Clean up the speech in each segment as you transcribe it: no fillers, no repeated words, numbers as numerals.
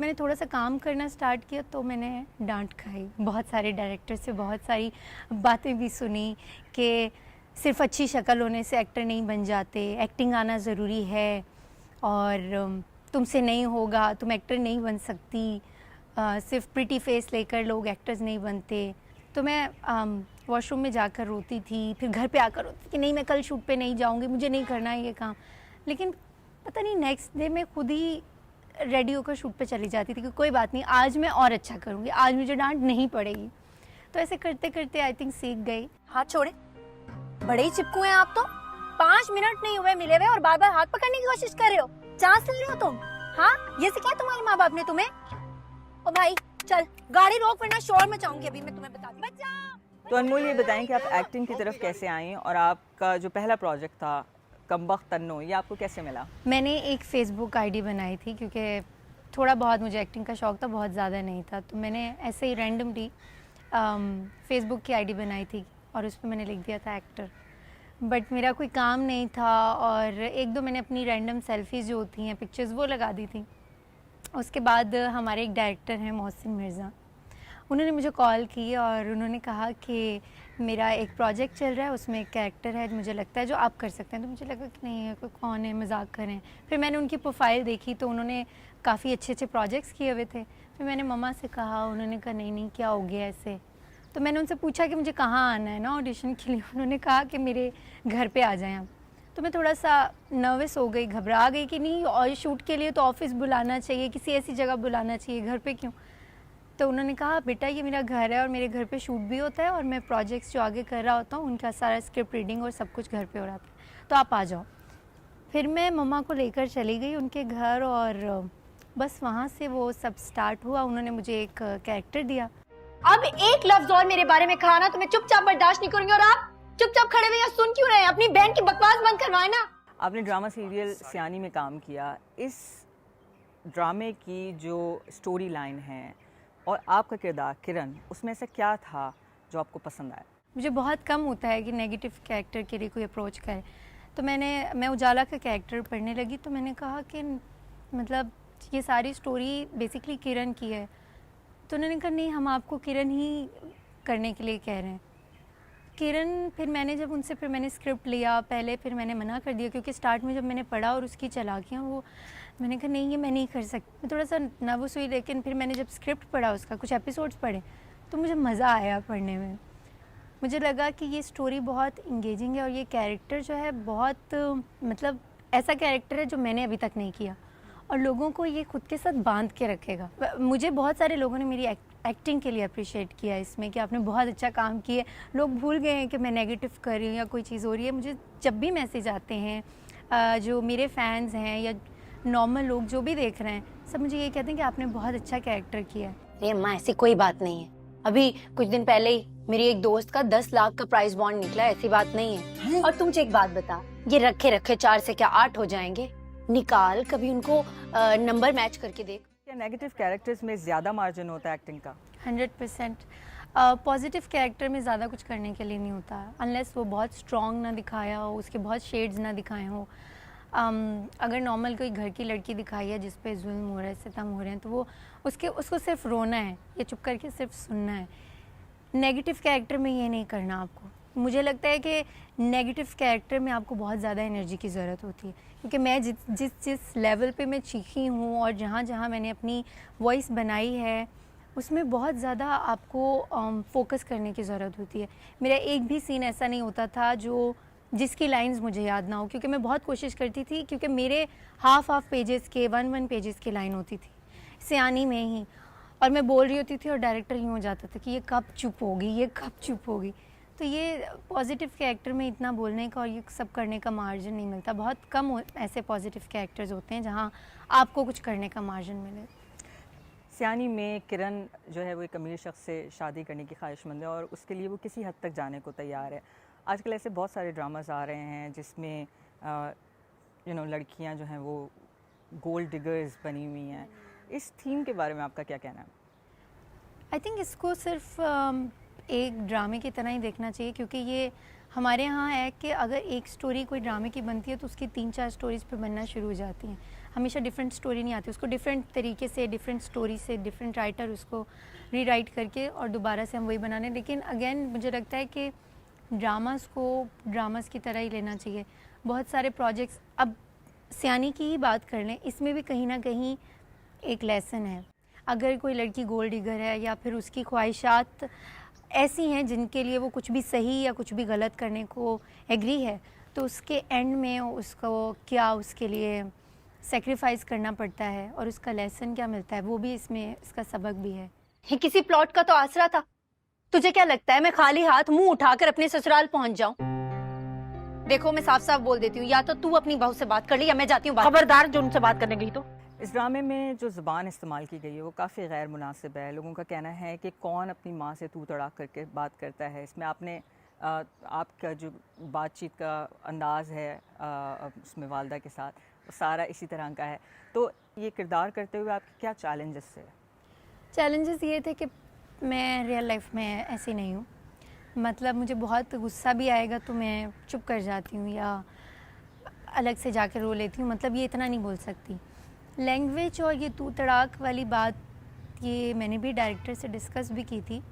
मैंने थोड़ा सा काम करना स्टार्ट किया तो मैंने डांट खाई बहुत सारे डायरेक्टर से, बहुत सारी बातें भी सुनी कि सिर्फ अच्छी शक्ल होने से एक्टर नहीं बन जाते, एक्टिंग आना ज़रूरी है और तुमसे नहीं होगा, तुम एक्टर नहीं बन सकती, सिर्फ प्रिटी फेस लेकर लोग एक्टर्स नहीं बनते। तो मैं वॉशरूम में जाकर रोती थी, फिर घर पे आकर रोती कि नहीं मैं कल शूट पे नहीं जाऊंगी, मुझे नहीं करना है ये काम। लेकिन पता नहीं नेक्स्ट डे मैं खुद ही रेडी होकर शूट पे चली जाती थी कि कोई बात नहीं, आज मैं और अच्छा करूँगी, आज मुझे डांट नहीं पड़ेगी। तो ऐसे करते करते आई थिंक सीख गई। हाथ छोड़े, बड़े ही चिपकू हैं आप तो। 5 मिनट नहीं हुए मिले हुए और बार बार हाथ पकड़ने की कोशिश कर रहे हो, चांस ले रहे हो तुम। हाँ, ये सिखाया तुम्हारे माँ बाप ने तुम्हें? ओ भाई चल गाड़ी रोक वरना शोर मचाऊंगी अभी मैं तुम्हें बता दूं। बच्चा। तो अनमोल ये बताएं कि आप एक्टिंग की तरफ कैसे आई और आपका जो पहला प्रोजेक्ट था कमबख्त तन्नो, ये आपको कैसे मिला? मैंने एक फ़ेसबुक आईडी बनाई थी क्योंकि थोड़ा बहुत मुझे एक्टिंग का शौक़ था, बहुत ज़्यादा नहीं था। तो मैंने ऐसे ही रैंडमली फ़ेसबुक की आईडी बनाई थी और उस पर मैंने लिख दिया था एक्टर। बट मेरा कोई काम नहीं था और एक दो मैंने अपनी रैंडम सेल्फीज़ जो होती हैं पिक्चर्स वो लगा दी थी। उसके बाद हमारे एक डायरेक्टर हैं मोहसिन मिर्ज़ा, उन्होंने मुझे कॉल की और उन्होंने कहा कि मेरा एक प्रोजेक्ट चल रहा है, उसमें एक कैरेक्टर है मुझे लगता है जो आप कर सकते हैं। तो मुझे लगा कि नहीं है, कोई कौन है, मजाक करें। फिर मैंने उनकी प्रोफाइल देखी तो उन्होंने काफ़ी अच्छे अच्छे प्रोजेक्ट्स किए हुए थे। फिर मैंने मम्मा से कहा, उन्होंने कहा नहीं नहीं क्या हो गया ऐसे। तो मैंने उनसे पूछा कि मुझे कहाँ आना है ना ऑडिशन के लिए। उन्होंने कहा कि मेरे घर पर आ जाएँ आप। तो मैं थोड़ा सा नर्वस हो गई, घबरा गई कि नहीं, और शूट के लिए तो ऑफिस बुलाना चाहिए, किसी ऐसी जगह बुलाना चाहिए, घर पे क्यों। तो उन्होंने कहा बेटा ये मेरा घर है और मेरे घर पे शूट भी होता है और मैं प्रोजेक्ट्स जो आगे कर रहा होता हूँ उनका सारा स्क्रिप्ट रीडिंग और सब कुछ घर पे हो रहा था, तो आप आ जाओ। फिर मैं मम्मा को लेकर चली गई उनके घर और बस वहाँ से वो सब स्टार्ट हुआ। उन्होंने मुझे एक कैरेक्टर दिया। अब एक लफ्ज और मेरे बारे में कहा ना तो मैं चुपचाप बर्दाश्त नहीं करूंगी। और आप चुपचाप खड़े हुए सुन क्यों रहे हैं? अपनी बहन की बकवास बंद करवाए ना। आपने ड्रामा सीरियल सियानी में काम किया, इस ड्रामे की जो स्टोरी लाइन है और आपका किरदार किरण, उसमें से क्या था जो आपको पसंद आया? मुझे बहुत कम होता है कि नेगेटिव कैरेक्टर के लिए कोई अप्रोच करे। तो मैं उजाला का कैरेक्टर पढ़ने लगी तो मैंने कहा कि मतलब ये सारी स्टोरी बेसिकली किरण की है। तो उन्होंने कहा नहीं हम आपको किरण ही करने के लिए कह रहे हैं। किरण, फिर मैंने स्क्रिप्ट लिया पहले, फिर मैंने मना कर दिया क्योंकि स्टार्ट में जब मैंने पढ़ा और उसकी चालाकियाँ वो, मैंने कहा नहीं ये मैं नहीं कर सकती। मैं थोड़ा सा नर्वस हुई, लेकिन फिर मैंने जब स्क्रिप्ट पढ़ा उसका, कुछ एपिसोड्स पढ़े तो मुझे मज़ा आया पढ़ने में। मुझे लगा कि ये स्टोरी बहुत इंगेजिंग है और ये कैरेक्टर जो है बहुत मतलब ऐसा कैरेक्टर है जो मैंने अभी तक नहीं किया और लोगों को ये खुद के साथ बांध के रखेगा। मुझे बहुत सारे लोगों ने मेरी एक्टिंग के लिए अप्रिशिएट किया इसमें कि आपने बहुत अच्छा काम किया। लोग भूल गए हैं कि मैं नेगेटिव कर रही हूँ या कोई चीज़ हो रही है। मुझे जब भी मैसेज आते हैं, जो मेरे फैंस हैं या नॉर्मल लोग जो भी देख रहे हैं, सब मुझे ये कहते हैं कि आपने बहुत अच्छा कैरेक्टर किया है। अरे अम्मा ऐसी कोई बात नहीं है। अभी कुछ दिन पहले ही मेरी एक दोस्त का 10 लाख का प्राइस बॉन्ड निकला, ऐसी बात नहीं है। और तुम मुझे एक बात बता, ये रखे रखे 4 से क्या 8 हो जाएंगे? निकाल कभी उनको नंबर मैच करके देख। क्या नेगेटिव कैरेक्टर्स में ज़्यादा मार्जिन होता है एक्टिंग का? 100%। पॉजिटिव कैरेक्टर में ज़्यादा कुछ करने के लिए नहीं होता अनलेस वो बहुत स्ट्रॉन्ग ना दिखाया हो, उसके बहुत शेड्स ना दिखाए हो। अगर नॉर्मल कोई घर की लड़की दिखाई है जिस पे जुल्म हो रहा है, सितम हो रहे हैं, तो वो उसको सिर्फ रोना है या चुप करके सिर्फ सुनना है। नेगेटिव कैरेक्टर में ये नहीं करना आपको। मुझे लगता है कि नेगेटिव कैरेक्टर में आपको बहुत ज़्यादा एनर्जी की ज़रूरत होती है क्योंकि मैं जिस लेवल पे मैं चीखी हूँ और जहाँ जहाँ मैंने अपनी वॉइस बनाई है उसमें बहुत ज़्यादा आपको फोकस करने की ज़रूरत होती है। मेरा एक भी सीन ऐसा नहीं होता था जिसकी लाइंस मुझे याद ना हो, क्योंकि मैं बहुत कोशिश करती थी, क्योंकि मेरे हाफ पेजेस के 1 पेजेस की लाइन होती थी सियानी में ही, और मैं बोल रही होती थी और डायरेक्टर यूँ हो जाता था कि ये कब चुप होगी, ये कब चुप होगी। तो ये पॉजिटिव कैरेक्टर में इतना बोलने का और ये सब करने का मार्जिन नहीं मिलता। बहुत कम ऐसे पॉजिटिव कैरेक्टर्स होते हैं जहाँ आपको कुछ करने का मार्जिन मिले। सियानी में किरण जो है वो एक अमीर शख्स से शादी करने की ख्वाहिशमंद है और उसके लिए वो किसी हद तक जाने को तैयार है। आजकल ऐसे बहुत सारे ड्रामास आ रहे हैं जिसमें लड़कियां जो हैं वो गोल्ड डिगर्स बनी हुई हैं। इस थीम के बारे में आपका क्या कहना है? आई थिंक इसको सिर्फ एक ड्रामे की तरह ही देखना चाहिए, क्योंकि ये हमारे यहाँ है कि अगर एक स्टोरी कोई ड्रामे की बनती है तो उसकी 3-4 स्टोरीज़ पे बनना शुरू हो जाती हैं। हमेशा डिफरेंट स्टोरी नहीं आती, उसको डिफरेंट तरीके से, डिफरेंट स्टोरी से, डिफरेंट राइटर उसको रीराइट करके और दोबारा से हम वही बनाने। लेकिन अगेन मुझे लगता है कि ड्रामास को ड्रामास की तरह ही लेना चाहिए। बहुत सारे प्रोजेक्ट्स, अब सियानी की ही बात कर लें, इसमें भी कहीं ना कहीं एक लेसन है। अगर कोई लड़की गोल्ड डिगर है या फिर उसकी ख्वाहिशात ऐसी हैं जिनके लिए वो कुछ भी सही या कुछ भी गलत करने को एग्री है, तो उसके एंड में उसको क्या उसके लिए सेक्रीफाइस करना पड़ता है और उसका लेसन क्या मिलता है, वो भी इसमें इसका सबक भी है। ये किसी प्लॉट का तो आसरा था। तुझे क्या लगता है मैं खाली हाथ मुंह उठाकर अपने ससुराल पहुंच जाऊं? देखो मैं साफ साफ बोल देती हूँ, या तो तू अपनी बहू से बात कर ली या मैं जाती हूँ। खबरदार जो उनसे बात करने गई तो। इस ड्रामे में जो ज़बान इस्तेमाल की गई है वो काफ़ी गैर मुनासिब है। लोगों का कहना है कि कौन अपनी माँ से तू तड़ाक करके बात करता है। इसमें आपने आपका जो बातचीत का अंदाज़ है उसमें वालदा के साथ, वो सारा इसी तरह का है। तो ये किरदार करते हुए आपके क्या चैलेंजेस थे? चैलेंजेस ये थे कि मैं रियल लाइफ में ऐसी नहीं हूँ। मतलब मुझे बहुत गुस्सा भी आएगा तो मैं चुप कर जाती हूँ या अलग से जाकर रो लेती हूँ। मतलब ये इतना नहीं बोल सकती। लैंग्वेज और ये तू तड़ाक वाली बात, ये मैंने भी डायरेक्टर से डिस्कस भी की थी,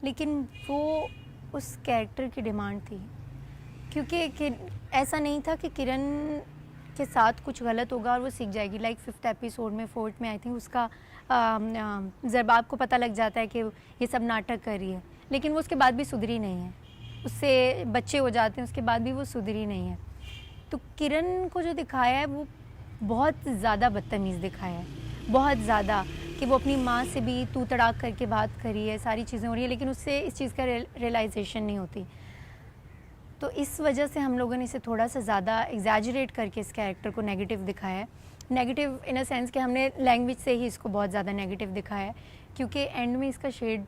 लेकिन वो उस कैरेक्टर की डिमांड थी। क्योंकि ऐसा नहीं था कि किरण के साथ कुछ गलत होगा और वो सीख जाएगी। लाइक 5th एपिसोड में, 4th में आई थिंक उसका ज़रबाब को पता लग जाता है कि ये सब नाटक कर रही है, लेकिन वो उसके बाद भी सुधरी नहीं है। उससे बच्चे हो जाते हैं, उसके बाद भी वो सुधरी नहीं है। तो किरण को जो दिखाया है वो बहुत ज़्यादा बदतमीज़ दिखाया है, बहुत ज़्यादा, कि वो अपनी माँ से भी तू तड़ाक करके बात करी है, सारी चीज़ें हो रही है, लेकिन उससे इस चीज़ का रियलाइजेशन नहीं होती। तो इस वजह से हम लोगों ने इसे थोड़ा सा ज़्यादा एग्जैजरेट करके इस कैरेक्टर को नेगेटिव दिखाया है। नेगेटिव इन अ सेंस कि हमने लैंग्वेज से ही इसको बहुत ज़्यादा नेगेटिव दिखाया है, क्योंकि एंड में इसका शेड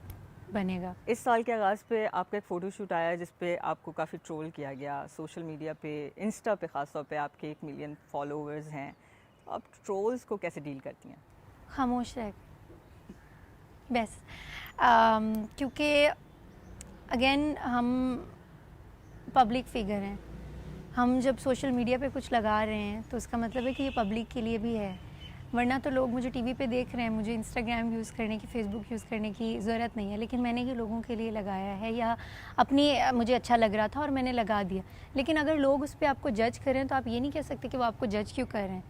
बनेगा। इस साल के आगाज़ पे आपका एक फ़ोटोशूट आया जिस पे आपको काफ़ी ट्रोल किया गया सोशल मीडिया पे, इंस्टा पे ख़ास तौर पे आपके 1 मिलियन फॉलोअर्स हैं। आप ट्रोल्स को कैसे डील करती हैं? खामोश रह बस, क्योंकि अगेन हम पब्लिक फिगर हैं। हम जब सोशल मीडिया पे कुछ लगा रहे हैं तो उसका मतलब है कि ये पब्लिक के लिए भी है, वरना तो लोग मुझे टीवी पे देख रहे हैं, मुझे इंस्टाग्राम यूज़ करने की, फेसबुक यूज़ करने की ज़रूरत नहीं है, लेकिन मैंने ये लोगों के लिए लगाया है या अपनी मुझे अच्छा लग रहा था और मैंने लगा दिया। लेकिन अगर लोग उस पर आपको जज करें तो आप ये नहीं कह सकते कि वो आपको जज क्यों कर रहे हैं।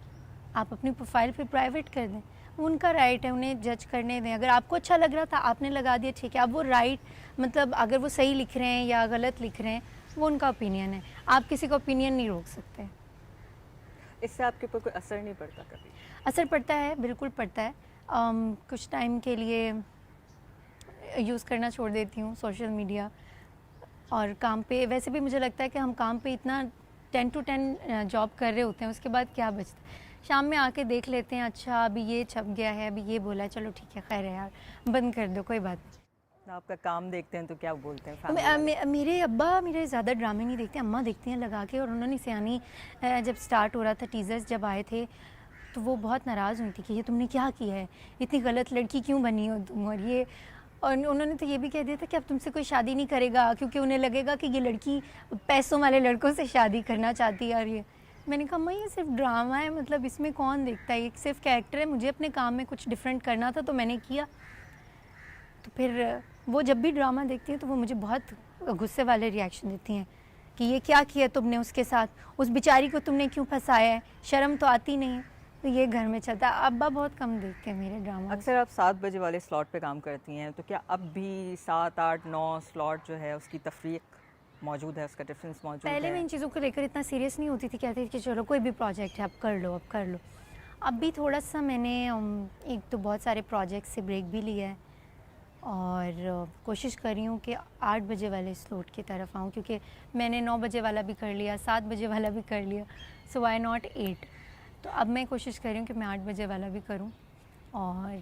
आप अपनी प्रोफाइल पे प्राइवेट कर दें, उनका राइट है, उन्हें जज करने दें। अगर आपको अच्छा लग रहा था आपने लगा दिया, ठीक है। अब वो राइट, मतलब अगर वो सही लिख रहे हैं या गलत लिख रहे हैं वो उनका ओपिनियन है, आप किसी का ओपिनियन नहीं रोक सकते। इससे आपके ऊपर कोई असर नहीं पड़ता कभी? असर पड़ता है, बिल्कुल पड़ता है। कुछ टाइम के लिए यूज़ करना छोड़ देती हूँ सोशल मीडिया, और काम पे वैसे भी मुझे लगता है कि हम काम पे इतना 10 to 10 जॉब कर रहे होते हैं, उसके बाद क्या बचता है। शाम में आके देख लेते हैं, अच्छा अभी ये छप गया है, अभी ये बोला है, चलो ठीक है, खैर है यार, बंद कर दो, कोई बात नहीं। आपका काम देखते हैं तो क्या बोलते हैं family वाले? मेरे अब्बा मेरे ज़्यादा ड्रामे नहीं देखते, अम्मा देखती हैं लगा के। और उन्होंने सियानी जब स्टार्ट हो रहा था, टीज़र्स जब आए थे, तो वो बहुत नाराज़ हुई थी कि ये तुमने क्या किया है, इतनी गलत लड़की क्यों बनी हो तुम। और उन्होंने तो ये भी कह दिया था कि अब तुमसे कोई शादी नहीं करेगा, क्योंकि उन्हें लगेगा कि ये लड़की पैसों वाले लड़कों से शादी करना चाहती है। और ये मैंने कहा मैं, ये सिर्फ ड्रामा है, मतलब इसमें कौन देखता है, ये सिर्फ कैरेक्टर है। मुझे अपने काम में कुछ डिफरेंट करना था तो मैंने किया। तो फिर वो जब भी ड्रामा देखती हैं तो वो मुझे बहुत गुस्से वाले रिएक्शन देती हैं कि ये क्या किया तुमने उसके साथ, उस बेचारी को तुमने क्यों फंसाया है, शर्म तो आती नहीं है। तो ये घर में चलता है। अब्बा बहुत कम देखते हैं मेरे ड्रामा। अक्सर आप 7 बजे वाले स्लॉट पे काम करती हैं, तो क्या अब भी 7, 8, 9 स्लॉट जो है उसकी तफरीक मौजूद है, उसका डिफरेंस मौजूद है? पहले मैं इन चीज़ों को लेकर इतना सीरियस नहीं होती थी, कहती थी कि चलो कोई भी प्रोजेक्ट है अब कर लो, अब कर लो। अब भी थोड़ा सा मैंने एक तो बहुत सारे प्रोजेक्ट से ब्रेक भी लिया है और कोशिश कर रही हूँ कि 8 बजे वाले स्लॉट की तरफ आऊँ, क्योंकि मैंने 9 बजे वाला भी कर लिया, 7 बजे वाला भी कर लिया, सो व्हाई नॉट 8। तो अब मैं कोशिश कर रही हूँ कि मैं 8 बजे वाला भी करूँ और